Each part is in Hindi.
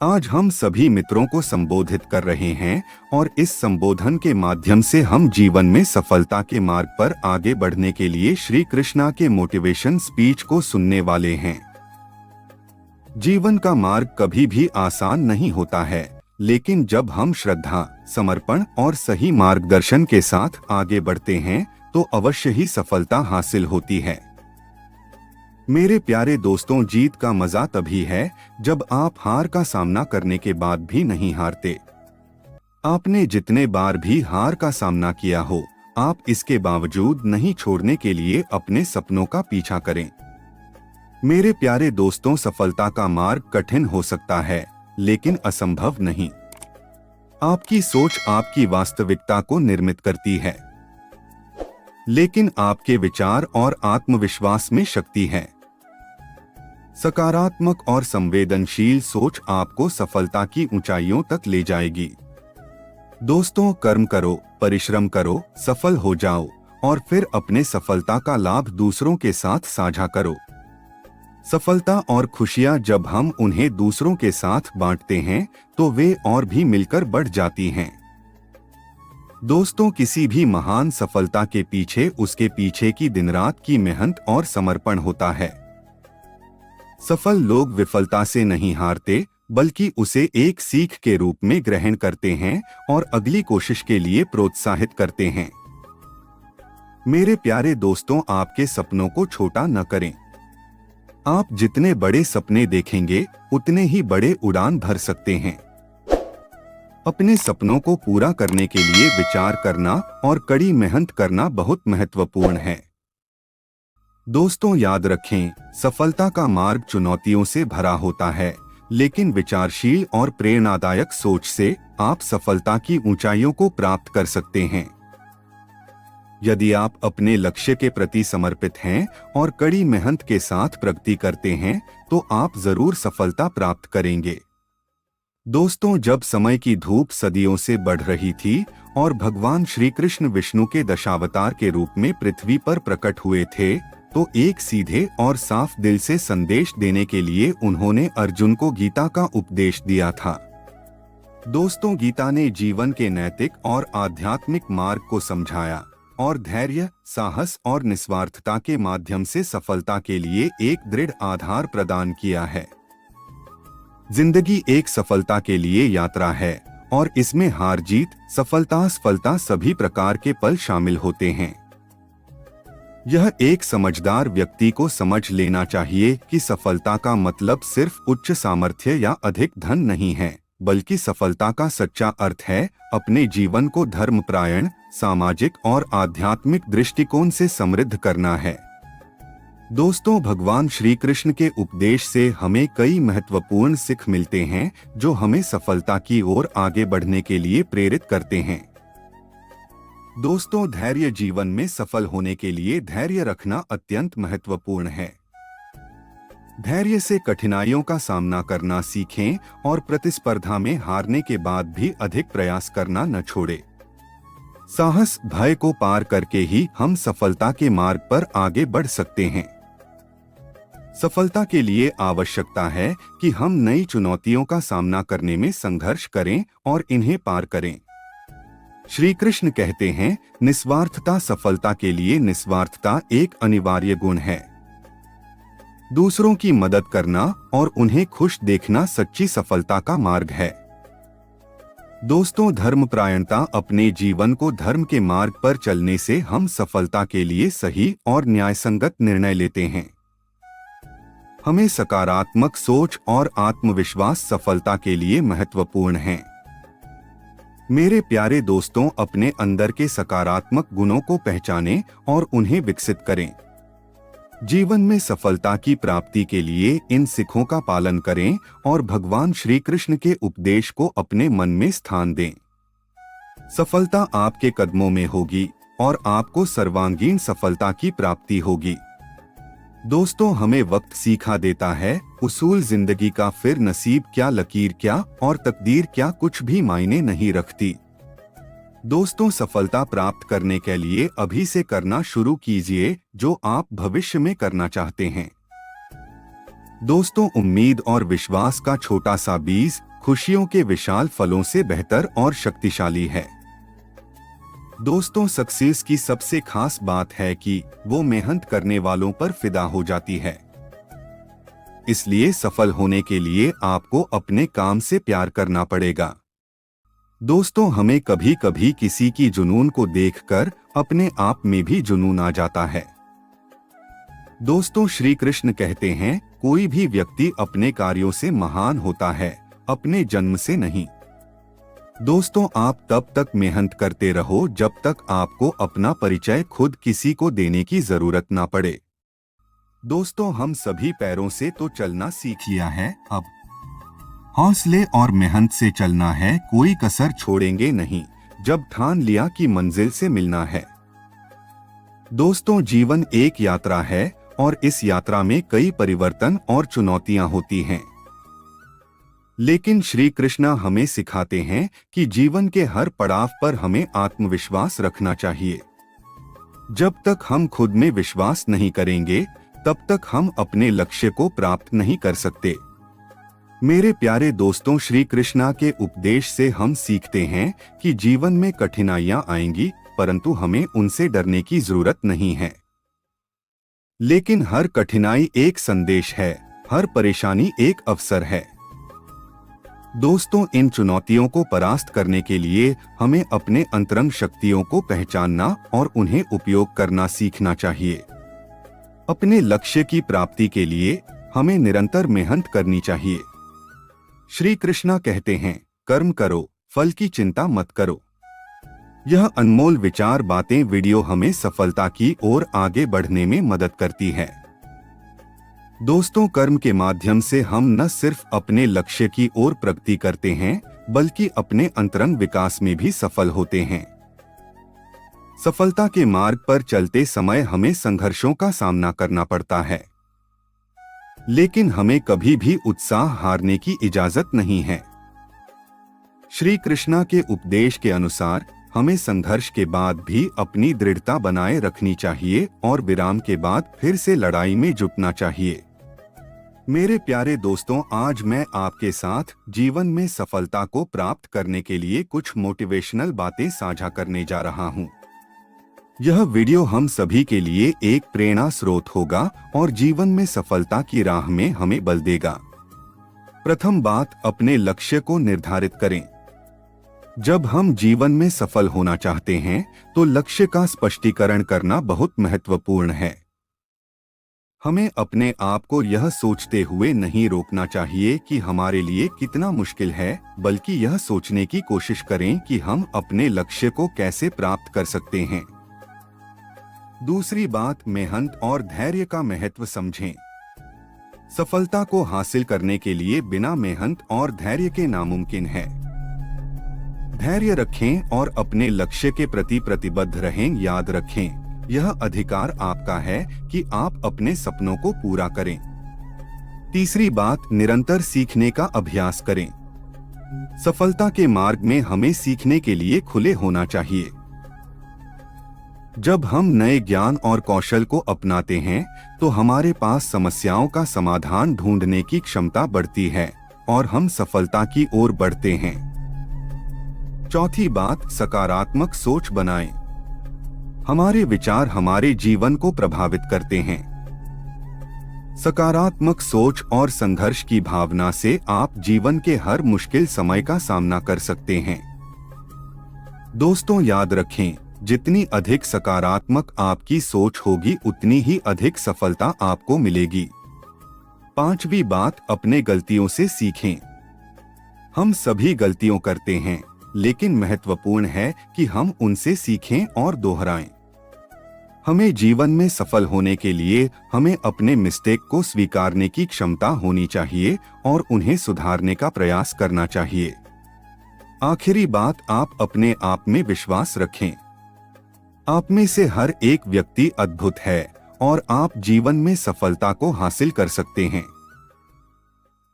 आज हम सभी मित्रों को संबोधित कर रहे हैं और इस संबोधन के माध्यम से हम जीवन में सफलता के मार्ग पर आगे बढ़ने के लिए श्री कृष्णा के मोटिवेशन स्पीच को सुनने वाले हैं। जीवन का मार्ग कभी भी आसान नहीं होता है, लेकिन जब हम श्रद्धा, समर्पण और सही मार्गदर्शन के साथ आगे बढ़ते हैं तो अवश्य ही सफलता हासिल होती है। मेरे प्यारे दोस्तों, जीत का मजा तभी है जब आप हार का सामना करने के बाद भी नहीं हारते। आपने जितने बार भी हार का सामना किया हो, आप इसके बावजूद नहीं छोड़ने के लिए अपने सपनों का पीछा करें। मेरे प्यारे दोस्तों, सफलता का मार्ग कठिन हो सकता है, लेकिन असंभव नहीं। आपकी सोच आपकी वास्तविकता को निर्मित करती है, लेकिन आपके विचार और आत्मविश्वास में शक्ति है। सकारात्मक और संवेदनशील सोच आपको सफलता की ऊंचाइयों तक ले जाएगी। दोस्तों, कर्म करो, परिश्रम करो, सफल हो जाओ और फिर अपने सफलता का लाभ दूसरों के साथ साझा करो। सफलता और खुशियां जब हम उन्हें दूसरों के साथ बांटते हैं तो वे और भी मिलकर बढ़ जाती हैं। दोस्तों, किसी भी महान सफलता के पीछे उसके पीछे की दिन रात की मेहनत और समर्पण होता है। सफल लोग विफलता से नहीं हारते, बल्कि उसे एक सीख के रूप में ग्रहण करते हैं और अगली कोशिश के लिए प्रोत्साहित करते हैं। मेरे प्यारे दोस्तों, आपके सपनों को छोटा न करें। आप जितने बड़े सपने देखेंगे, उतने ही बड़े उड़ान भर सकते हैं। अपने सपनों को पूरा करने के लिए विचार करना और कड़ी मेहनत करना बहुत महत्वपूर्ण है। दोस्तों, याद रखें, सफलता का मार्ग चुनौतियों से भरा होता है, लेकिन विचारशील और प्रेरणादायक सोच से आप सफलता की ऊंचाइयों को प्राप्त कर सकते हैं। यदि आप अपने लक्ष्य के प्रति समर्पित हैं और कड़ी मेहनत के साथ प्रगति करते हैं, तो आप जरूर सफलता प्राप्त करेंगे। दोस्तों, जब समय की धूप सदियों से बढ़ रही थी और भगवान श्री कृष्ण विष्णु के दशावतार के रूप में पृथ्वी पर प्रकट हुए थे, तो एक सीधे और साफ दिल से संदेश देने के लिए उन्होंने अर्जुन को गीता का उपदेश दिया था। दोस्तों, गीता ने जीवन के नैतिक और आध्यात्मिक मार्ग को समझाया और धैर्य, साहस और निस्वार्थता के माध्यम से सफलता के लिए एक दृढ़ आधार प्रदान किया है। जिंदगी एक सफलता के लिए यात्रा है और इसमें हार जीत, सफलता असफलता सभी प्रकार के पल शामिल होते हैं। यह एक समझदार व्यक्ति को समझ लेना चाहिए कि सफलता का मतलब सिर्फ उच्च सामर्थ्य या अधिक धन नहीं है, बल्कि सफलता का सच्चा अर्थ है अपने जीवन को धर्मपरायण, सामाजिक और आध्यात्मिक दृष्टिकोण से समृद्ध करना है। दोस्तों, भगवान श्री कृष्ण के उपदेश से हमें कई महत्वपूर्ण सीख मिलते हैं जो हमें सफलता की ओर आगे बढ़ने के लिए प्रेरित करते हैं। दोस्तों, धैर्य जीवन में सफल होने के लिए धैर्य रखना अत्यंत महत्वपूर्ण है। धैर्य से कठिनाइयों का सामना करना सीखें और प्रतिस्पर्धा में हारने के बाद भी अधिक प्रयास करना न छोड़ें। साहस, भय को पार करके ही हम सफलता के मार्ग पर आगे बढ़ सकते हैं। सफलता के लिए आवश्यकता है कि हम नई चुनौतियों का सामना करने में संघर्ष करें और इन्हें पार करें। श्री कृष्ण कहते हैं, निस्वार्थता सफलता के लिए निस्वार्थता एक अनिवार्य गुण है। दूसरों की मदद करना और उन्हें खुश देखना सच्ची सफलता का मार्ग है। दोस्तों, धर्मपरायणता अपने जीवन को धर्म के मार्ग पर चलने से हम सफलता के लिए सही और न्यायसंगत निर्णय लेते हैं। हमें सकारात्मक सोच और आत्मविश्वास सफलता के लिए महत्वपूर्ण हैं। मेरे प्यारे दोस्तों, अपने अंदर के सकारात्मक गुणों को पहचानें और उन्हें विकसित करें। जीवन में सफलता की प्राप्ति के लिए इन सीखों का पालन करें और भगवान श्री कृष्ण के उपदेश को अपने मन में स्थान दें। सफलता आपके कदमों में होगी और आपको सर्वांगीण सफलता की प्राप्ति होगी। दोस्तों, हमें वक्त सीखा देता है, उसूल जिंदगी का फिर नसीब क्या, लकीर क्या और तकदीर क्या कुछ भी मायने नहीं रखती। दोस्तों, सफलता प्राप्त करने के लिए अभी से करना शुरू कीजिए जो आप भविष्य में करना चाहते हैं। दोस्तों, उम्मीद और विश्वास का छोटा सा बीज खुशियों के विशाल फलों से बेहतर और शक्तिशाली है। दोस्तों, सक्सेस की सबसे खास बात है कि वो मेहनत करने वालों पर फिदा हो जाती है। इसलिए सफल होने के लिए आपको अपने काम से प्यार करना पड़ेगा। दोस्तों, हमें कभी कभी किसी की जुनून को देखकर अपने आप में भी जुनून आ जाता है। दोस्तों, श्री कृष्ण कहते हैं, कोई भी व्यक्ति अपने कार्यों से महान होता है, अपने जन्म से नहीं। दोस्तों, आप तब तक मेहनत करते रहो जब तक आपको अपना परिचय खुद किसी को देने की जरूरत ना पड़े। दोस्तों, हम सभी पैरों से तो चलना सीख लिया है, अब हौसले और मेहनत से चलना है, कोई कसर छोड़ेंगे नहीं जब ठान लिया कि मंजिल से मिलना है। दोस्तों, जीवन एक यात्रा है और इस यात्रा में कई परिवर्तन और चुनौतियां होती हैं। लेकिन श्री कृष्ण हमें सिखाते हैं कि जीवन के हर पड़ाव पर हमें आत्मविश्वास रखना चाहिए। जब तक हम खुद में विश्वास नहीं करेंगे, तब तक हम अपने लक्ष्य को प्राप्त नहीं कर सकते। मेरे प्यारे दोस्तों, श्री कृष्ण के उपदेश से हम सीखते हैं कि जीवन में कठिनाइयां आएंगी, परंतु हमें उनसे डरने की जरूरत नहीं है। लेकिन हर कठिनाई एक संदेश है, हर परेशानी एक अवसर है। दोस्तों, इन चुनौतियों को परास्त करने के लिए हमें अपने अंतरंग शक्तियों को पहचानना और उन्हें उपयोग करना सीखना चाहिए। अपने लक्ष्य की प्राप्ति के लिए हमें निरंतर मेहनत करनी चाहिए। श्री कृष्ण कहते हैं, कर्म करो, फल की चिंता मत करो। यह अनमोल विचार बातें वीडियो हमें सफलता की ओर आगे बढ़ने में मदद करती है। दोस्तों, कर्म के माध्यम से हम न सिर्फ अपने लक्ष्य की ओर प्रगति करते हैं, बल्कि अपने अंतरंग विकास में भी सफल होते हैं। सफलता के मार्ग पर चलते समय हमें संघर्षों का सामना करना पड़ता है, लेकिन हमें कभी भी उत्साह हारने की इजाजत नहीं है। श्री कृष्ण के उपदेश के अनुसार हमें संघर्ष के बाद भी अपनी दृढ़ता बनाए रखनी चाहिए और विराम के बाद फिर से लड़ाई में जुटना चाहिए। मेरे प्यारे दोस्तों, आज मैं आपके साथ जीवन में सफलता को प्राप्त करने के लिए कुछ मोटिवेशनल बातें साझा करने जा रहा हूं। यह वीडियो हम सभी के लिए एक प्रेरणा स्रोत होगा और जीवन में सफलता की राह में हमें बल देगा। प्रथम बात, अपने लक्ष्य को निर्धारित करें। जब हम जीवन में सफल होना चाहते हैं, तो लक्ष्य का स्पष्टीकरण करना बहुत महत्वपूर्ण है। हमें अपने आप को यह सोचते हुए नहीं रोकना चाहिए कि हमारे लिए कितना मुश्किल है, बल्कि यह सोचने की कोशिश करें कि हम अपने लक्ष्य को कैसे प्राप्त कर सकते हैं। दूसरी बात, मेहनत और धैर्य का महत्व समझें। सफलता को हासिल करने के लिए बिना मेहनत और धैर्य के नामुमकिन है। धैर्य रखें और अपने लक्ष्य के प्रति प्रतिबद्ध रहें। याद रखें, यह अधिकार आपका है कि आप अपने सपनों को पूरा करें। तीसरी बात, निरंतर सीखने का अभ्यास करें। सफलता के मार्ग में हमें सीखने के लिए खुले होना चाहिए। जब हम नए ज्ञान और कौशल को अपनाते हैं, तो हमारे पास समस्याओं का समाधान ढूंढने की क्षमता बढ़ती है और हम सफलता की ओर बढ़ते हैं। चौथी बात, सकारात्मक सोच बनाएं। हमारे विचार हमारे जीवन को प्रभावित करते हैं। सकारात्मक सोच और संघर्ष की भावना से आप जीवन के हर मुश्किल समय का सामना कर सकते हैं। दोस्तों, याद रखें, जितनी अधिक सकारात्मक आपकी सोच होगी, उतनी ही अधिक सफलता आपको मिलेगी। पांचवी बात, अपने गलतियों से सीखें। हम सभी गलतियों करते हैं, लेकिन महत्वपूर्ण है कि हम उनसे सीखें और दोहराएं। हमें जीवन में सफल होने के लिए हमें अपने मिस्टेक को स्वीकारने की क्षमता होनी चाहिए और उन्हें सुधारने का प्रयास करना चाहिए। आखिरी बात, आप अपने आप में विश्वास रखें। आप में से हर एक व्यक्ति अद्भुत है और आप जीवन में सफलता को हासिल कर सकते हैं।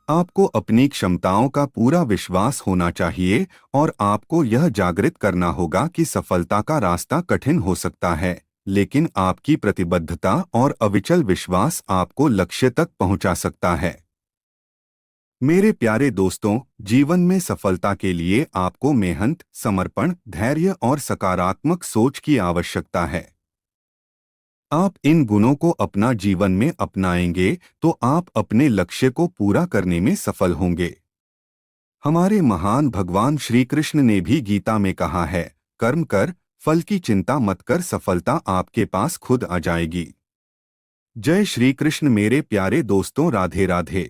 आपको अपनी क्षमताओं का पूरा विश्वास होना चाहिए और आपको यह जागृत करना होगा कि सफलता का रास्ता कठिन हो सकता है, लेकिन आपकी प्रतिबद्धता और अविचल विश्वास आपको लक्ष्य तक पहुंचा सकता है। मेरे प्यारे दोस्तों, जीवन में सफलता के लिए आपको मेहनत, समर्पण, धैर्य और सकारात्मक सोच की आवश्यकता है। आप इन गुणों को अपना जीवन में अपनाएंगे तो आप अपने लक्ष्य को पूरा करने में सफल होंगे। हमारे महान भगवान श्री कृष्ण ने भी गीता में कहा है, कर्म कर, फल की चिंता मत कर, सफलता आपके पास खुद आ जाएगी। जय श्री कृष्ण मेरे प्यारे दोस्तों, राधे राधे।